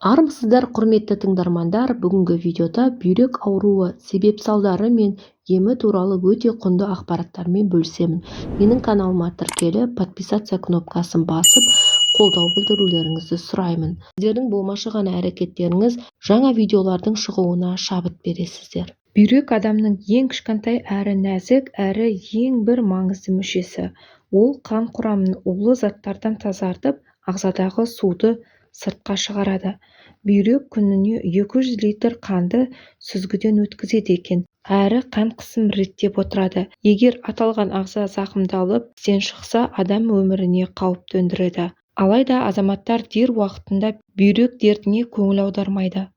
Армысыздар, құрметті тыңдармандар. Бүгінгі видеода бүйрек ауруы себеп-салдары мен емі туралы өте құнды ақпараттармен бөлісемін. Менің каналыма тіркеліп, подписаться кнопкасын басып, қолдау білдірулеріңізді сұраймын. Сіздердің болмашы ғана әрекеттеріңіз жаңа видеолардың шығуына шабыт бересіздер. Бүйрек адамның ең кішкентай әрі нәзік, әрі ең бір маңызды мүшесі. Ол қан құрамын улы заттардан тазартып, ағзадағы суды сыртқа шығарады. Бүйрек күніне 200 литр қанды сүзгіден өткізеді екен, әрі қан қысым реттеп отырады. Егер аталған ағза зақымдалып, істен шықса, адам өміріне қауіп төндіреді. Алайда азаматтар дер уақытында бүйрек дертіне көңіл аудармайды.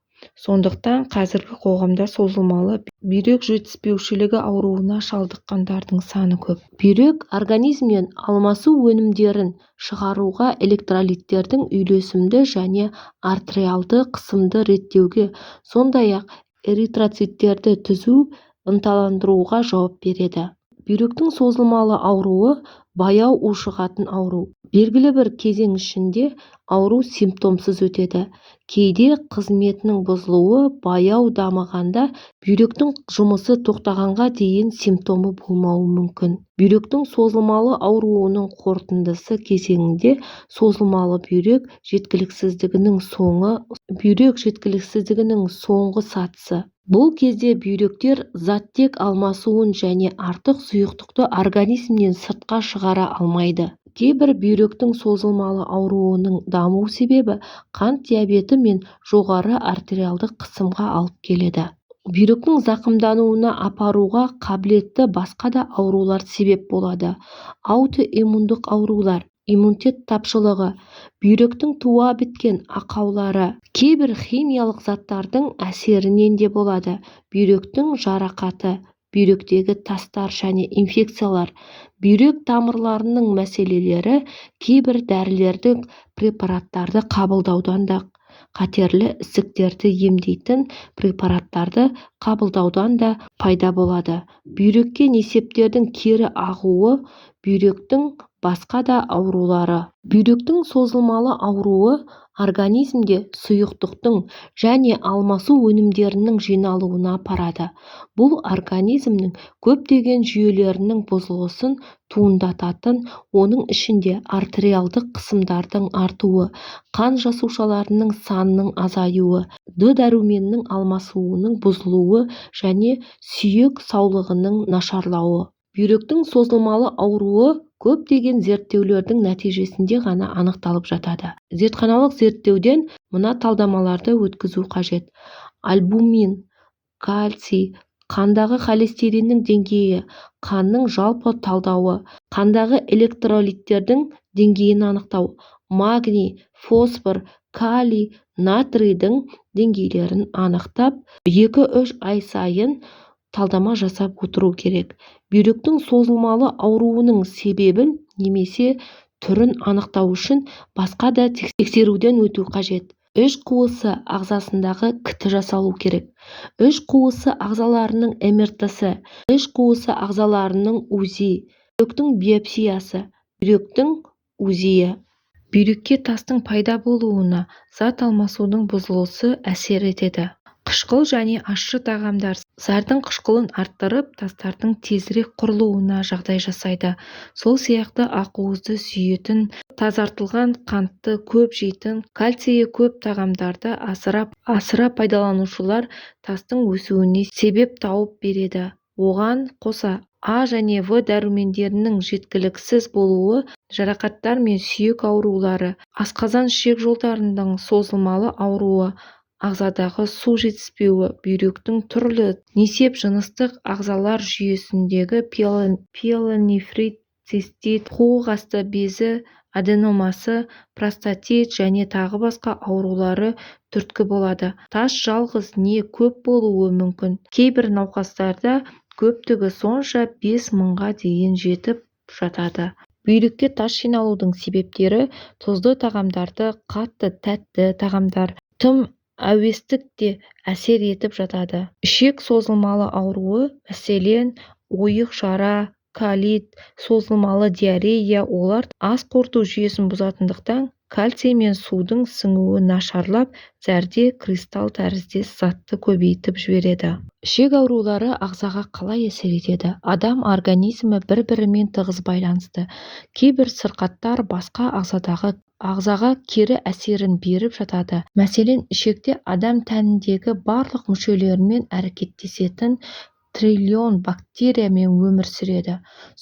Сондықтан қазіргі қоғамда созылмалы бүйрек жетіспеушілігі ауруына шалдыққандардың саны көп. Бүйрек организмнен алмасу өнімдерін шығаруға, электролиттердің үйлесімді және артериалды қысымды реттеуге, сондай-ақ эритроциттерді түзу ынталандыруға жауап береді. Бүйректің созылмалы ауруы баяу ушығатын ауру. Белгілі бір кезең ішінде ауру симптомсыз өтеді. Кейде қызметінің бұзылуы баяу дамығанда бүйректің жұмысы тоқтағанға дейін симптомы болмауы мүмкін. Бүйректің созылмалы ауруының қорытындысы кезеңінде созылмалы бүйрек жеткіліксіздігінің соңғы сатысы. Бұл кезде бүйректер заттек алмасуын және артық сұйықтықты организмнен сыртқа шығара алмайды. Кейбір бүйректің созылмалы ауруының даму себебі қант диабеті мен жоғары артериалды қысымға алып келеді. Бүйректің зақымдануына апаруға қабілетті басқа да аурулар себеп болады. Аутоиммундық аурулар, иммунитет тапшылығы, бүйректің туа біткен ақаулары, кейбір химиялық заттардың әсерінен де болады. Бүйректің жарақаты, бүйректегі тастар және инфекциялар, бүйрек тамырларының мәселелері, кейбір дәрілердің препараттарды қабылдаудан да, қатерлі ісіктерді емдейтін препараттарды қабылдаудан да пайда болады. Бүйрекке несептердің кері ағуы, бүйректің басқа да аурулары. Бүйректің созылмалы ауруы организмде сұйықтықтың және алмасу өнімдерінің жиналуына апарады. Бұл организмнің көптеген жүйелерінің бұзылысын туындататын, оның ішінде артериалдық қысымдардың артуы, қан жасушаларының санының азаюы, Д дәруменінің алмасуының бұзылуы және сүйек саулығының нашарлауы. Бүйректің созылмалы ауруы көптеген зерттеулердің нәтижесінде ғана анықталып жатады. Зертханалық зерттеуден мына талдамаларды өткізу қажет. Альбумин, кальций, қандағы холестериннің деңгейі, қанның жалпы талдауы, қандағы электролиттердің деңгейін анықтау, магний, фосфор, калий, натрийдің деңгейлерін анықтап, 2-3 ай сайын талдама жасап отыру керек. Бүйректің созылмалы ауруының себебін немесе түрін анықтау үшін басқа да тексеруден өту қажет. Іш қуысы ағзасындағы КТ жасалу керек. Іш қуысы ағзаларының МРТ-сі, іш қуысы ағзаларының УЗИ, бүйректің биопсиясы, бүйректің УЗИі. Бүйрекке тастың пайда болуына зат алмасудың бұзылысы әсер етеді. Қышқыл және ащы тағамдар зардың қышқылын арттырып, тастардың тезірек құрылуына жағдай жасайды. Сол сияқты ақуызды сүйетін, тазартылған қантты көп жейтін, кальцийі көп тағамдарды асыра пайдаланушылар тастың өсуіне себеп тауып береді. Оған қоса А және В дәрумендерінің жеткіліксіз болуы, жарақаттар мен сүйек аурулары, асқазан ішек жолдарының созылмалы ауруы, ағзадағы су жетіспеуі, бүйректің түрлі несеп жыныстық ағзалар жүйесіндегі пиелонефрит, цистит, қуық асты безі аденомасы, простатит және тағы басқа аурулары түрткі болады. Тас жалғыз не көп болуы мүмкін. Кейбір науқастарда көптігі сонша 5000-ға дейін жетіп жатады. Бүйректе тас жиналудың себептері тұзды тағамдарды, қатты тәтті тағамдар, тым әуестік те әсер етіп жатады. Ішек созылмалы ауруы, мәселен, ойық жара, колит, созылмалы диарея олар ас қорыту жүйесін бұзатындықтан кальций мен судың сіңуі нашарлап, зәрде кристалл тәріздес затты көбейтіп жібереді. Ішек аурулары ағзаға қалай әсер етеді? Адам организмі бір-бірімен тығыз байланысты. Кейбір сырқаттар басқа ағзаға кері әсерін беріп жатады. Мәселен, ішекте адам тәніндегі барлық мүшелерімен әрекеттесетін триллион бактериямен өмір сүреді.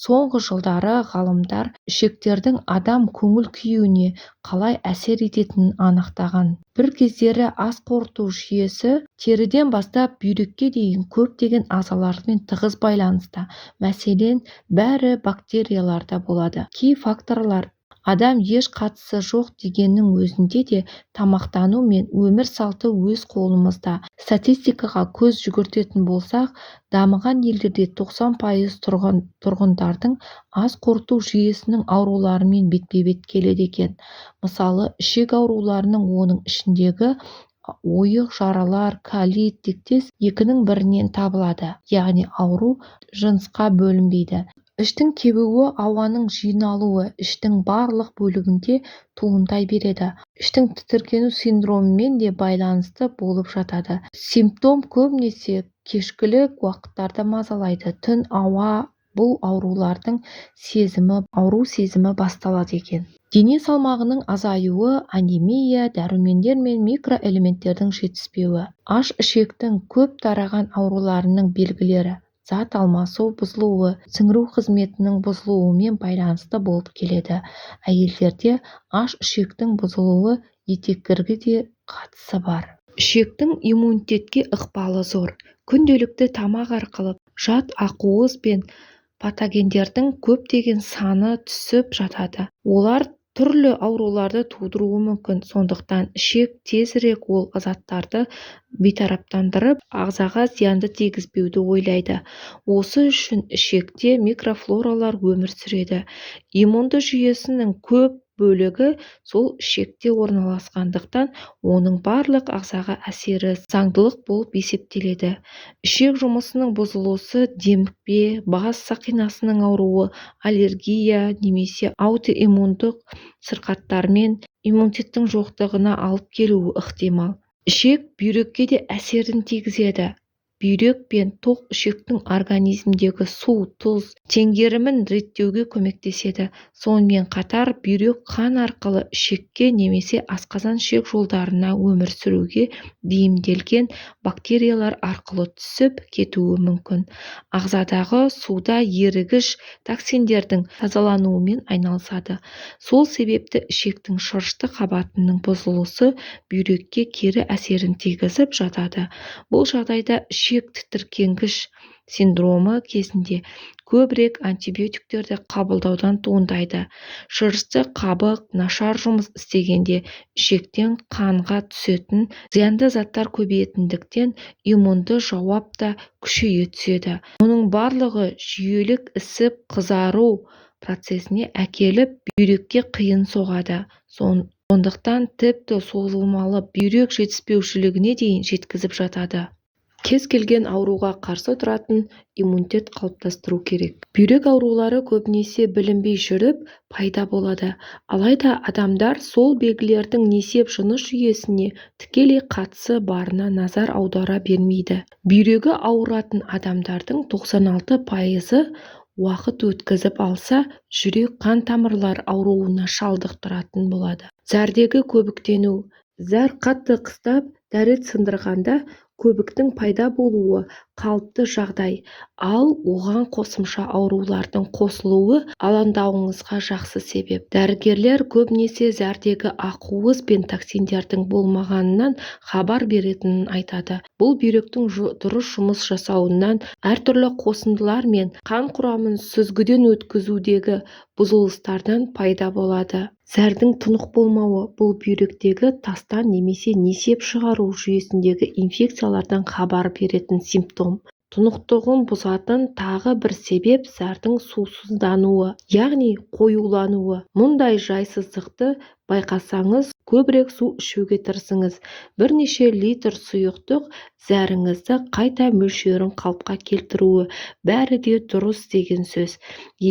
Соңғы жылдары ғалымдар ішектердің адам көңіл күйіне қалай әсер ететінін анықтаған. Бір кездері ас қорыту жүйесі теріден бастап бүйрекке дейін көптеген ағзалармен тығыз байланысты. Мәселен, бәрі бактерияларда болады. Кей факторлар адам еш қатысы жоқ дегеннің өзінде де тамақтану мен өмір салты өз қолымызда. Статистикаға көз жүгіртетін болсақ, дамыған елдерде 90% тұрғындардың ас қорыту жүйесінің ауруларымен бетпе-бет келеді екен. Мысалы, ішек ауруларының оның ішіндегі ойық жаралар, колит, тектес екінің бірінен табылады. Яғни ауру жынысқа бөлінбейді. Іштің кебуі ауаның жиналуы іштің барлық бөлігінде туындай береді. Іштің тітіркену синдромымен де байланысты болып жатады. Симптом көбінесе кешкілік уақыттарда мазалайды. Түн ауа бұл аурулардың ауру сезімі басталады екен. Дене салмағының азаюы, анемия, дәрумендер мен микроэлементтердің жетіспеуі. Аш ішектің көп тараған ауруларының белгілері. Зат алмасу бұзылуы, сіңіру қызметінің бұзылуымен байланысты болып келеді. Әйелдерде аш ішектің бұзылуы етеккірге де қатысы бар. Ішектің иммунитетке ықпалы зор. Күнделікті тамақ арқылы жат ақуыз бен патогендердің көптеген саны түсіп жатады. Олар түрлі ауруларды тудыруы мүмкін. Сондықтан ішек тезірек ол заттарды бейтараптандырып, ағзаға зиянды тигізбеуді ойлайды. Осы үшін ішекте микрофлоралар өмір сүреді. Иммунды жүйесінің көп бөлігі сол ішекте орналасқандықтан оның барлық ағзаға әсері заңдылық болып есептеледі. Ішек жұмысының бұзылысы демікпе, бас сақинасының ауруы, аллергия немесе аутоиммундық сырқаттармен иммунитеттің жоқтығына алып келуі ықтимал. Ішек бүйрекке де әсерін тигізеді. Бүйрек пен тоқ ішектің организмдегі су, тұз теңгерімін реттеуге көмектеседі. Сонымен қатар бүйрек қан арқылы ішекке немесе асқазан ішек жолдарына өмір сүруге бейімделген бактериялар арқылы түсіп кетуі мүмкін. Ағзадағы суда ерігіш токсиндердің тазалануымен айналысады. Сол себепті ішектің шырышты қабатының бұзылысы бүйрекке кері әсерін тигізіп жатады. Бұл жағдайда ішек тітіркенгіш синдромы кезінде көбірек антибиотиктерді қабылдаудан туындайды. Шырышты қабық нашар жұмыс істегенде ішектен қанға түсетін зиянды заттар көбейетіндіктен иммунды жауап та күшейе түседі. Оның барлығы жүйелік ісіп қызару процесіне әкеліп бүйрекке қиын соғады. Сондықтан тіпті созылмалы бүйрек жетіспеушілігіне дейін жеткізіп жатады. Кез келген ауруға қарсы тұратын иммунитет қалыптастыру керек. Бүйрек аурулары көбінесе білінбей жүріп пайда болады. Алайда адамдар сол белгілердің несеп жыныс жүйесіне тікелей қатысы барына назар аудара бермейді. Бүйрегі ауыратын адамдардың 96% уақыт өткізіп алса, жүрек қан тамырлар ауруына шалдықтыратын болады. Зәрдегі көбіктену. Зәр қатты қыстап, дәрет сындырғанда көбіктің пайда болуы қалыпты жағдай, ал оған қосымша аурулардың қосылуы алаңдауыңызға жақсы себеп. Дәрігерлер көбінесе зәрдегі ақуыз бен токсиндердің болмағанынан хабар беретінін айтады. Бұл бүйректің дұрыс жұмыс жасауынан, әртүрлі қосындылар мен қан құрамын сүзгіден өткізудегі бұзылыстардан пайда болады. Зәрдің тұнық болмауы бұл бүйректегі тастан немесе несеп шығару жүйесіндегі инфекциялардан хабар беретін симптом. Тұнықтығын бұзатын тағы бір себеп зәрдің сусыздануы, яғни қоюлануы. Мұндай жайсыздықты байқасаңыз, көбірек су ішуге тырысыңыз. Бірнеше литр сұйықтық зәріңізді қайта мөлшерін қалыпқа келтіруі бәрі де дұрыс деген сөз.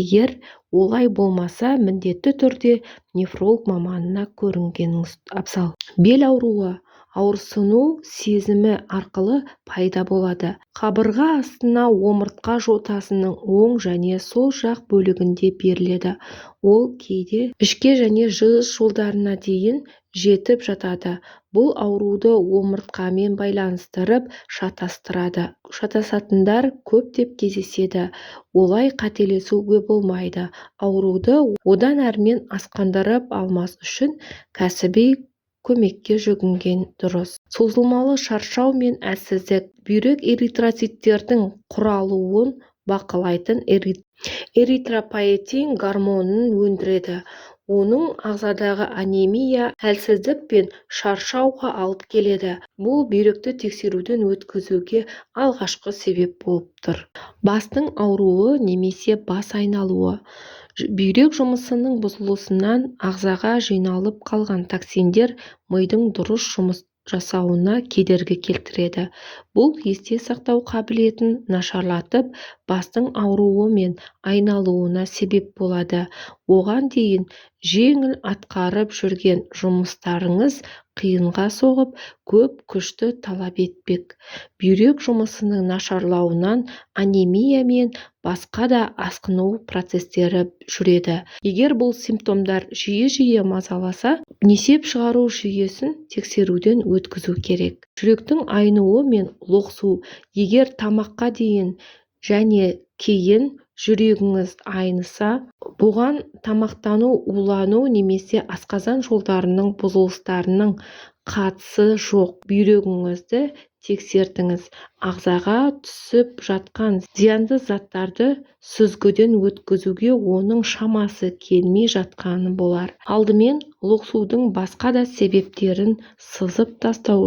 Егер олай болмаса, міндетті түрде нефролог маманына көрінгеніңіз абзал. Бел ауруы ауырсыну сезімі арқылы пайда болады. Қабырға астына омыртқа жотасының оң және сол жақ бөлігінде беріледі. Ол кейде ішке және жығыс жолдарына дейін жетіп жатады. Бұл ауруды омыртқамен байланыстырып шатастырады. Шатасатындар көптеп кездеседі. Олай қателесуге болмайды. Ауруды одан әрмен асқындырып алмас үшін кәсіби көмекке жүгінген дұрыс. Созылмалы шаршау мен әлсіздік бүйрек эритроциттердің құралуын бақылайтын эритропоетин гормонын өндіреді. Оның ағзадағы анемия, әлсіздік пен шаршауға алып келеді. Бұл бүйректі тексеруден өткізуге алғашқы себеп болып тұр. Бастың ауруы немесе бас айналуы. Бүйрек жұмысының бұзылысынан ағзаға жиналып қалған токсиндер мидың дұрыс жұмыс жасауына кедергі келтіреді. Бұл есте сақтау қабілетін нашарлатып, бастың ауруы мен айналуына себеп болады. Оған дейін жеңіл атқарып жүрген жұмыстарыңыз қиынға соғып, көп күшті талап етпек. Бүйрек жұмысының нашарлауынан анемия мен басқа да асқыну процестері жүреді. Егер бұл симптомдар жиі-жиі мазаласа, несеп шығару жүйесін тексеруден өткізу керек. Жүректің айнуы мен лоқсу. Егер тамаққа дейін және кейін жүрегіңіз айныса, бұған тамақтану, улану немесе асқазан жолдарының бұзылыстарының қатысы жоқ. Бүйрегіңізді тексертіңіз. Ағзаға түсіп жатқан зиянды заттарды сүзгіден өткізуге оның шамасы келмей жатқаны болар. Алдымен лоқсудың басқа да себептерін сызып тастау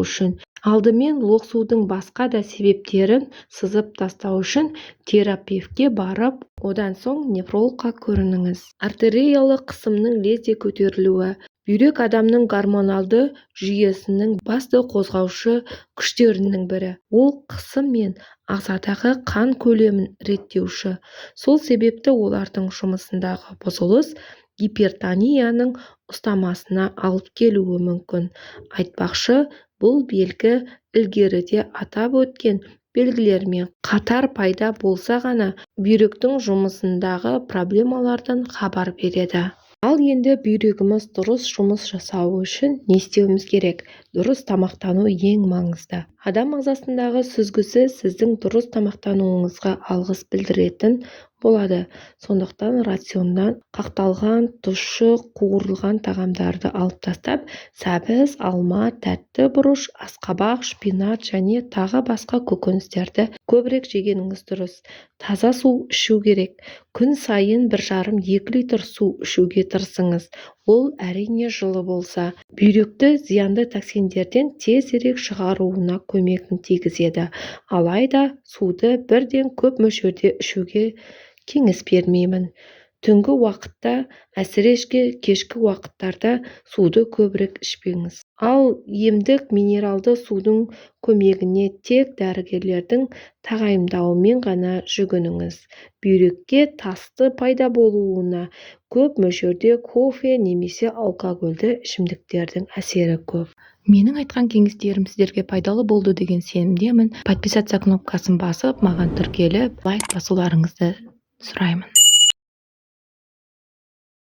үшін терапевтке барып, одан соң нефрологқа көрініңіз. Артериялы қысымның лезде көтерілуі. Бүйрек адамның гормоналды жүйесінің басты қозғаушы күштерінің бірі. Ол қысым мен ағзадағы қан көлемін реттеуші. Сол себепті олардың жұмысындағы бұзылыс гипертонияның ұстамасына алып келуі мүмкін. Айтпақшы, бұл белгі ілгеріде атап өткен белгілермен қатар пайда болса ғана бүйректің жұмысындағы проблемалардан хабар береді. Ал енді бүйрегіміз дұрыс жұмыс жасауы үшін не істеуіміз керек? Дұрыс тамақтану ең маңызды. Адам ағзасындағы сүзгісі сіздің дұрыс тамақтануыңызға алғыс білдіретін болады. Сондықтан рационнан қақталған, тұщы, қуырылған тағамдарды алып тастап, сәбіз, алма, тәтті бұрыш, асқабақ, шпинат және тағы басқа көкөністерді көбірек жегеніңіз дұрыс. Таза су ішу керек. Күн сайын 1,5-2 литр су ішуге тырысыңыз. Ол әрине жылы болса, бүйректі зиянды токсиндерден тезірек шығаруына көмегін тигізеді. Алайда суды бірден көп мөлшерде ішуге кеңес бермеймін. Түнгі уақытта, әсіресе кешкі уақыттарда суды көбірек ішпеңіз. Ал емдік минералды судың көмегіне тек дәрігерлердің тағайындауымен ғана жүгініңіз. Бүйрекке тасты пайда болуына көп мөлшерде кофе немесе алкогольді ішімдіктердің әсері көп. Менің айтқан кеңестерім сіздерге пайдалы болды деген сенімдемін. Подписаться кнопкасын басып, маған тіркеліп, лайк басуларыңызды сұраймын.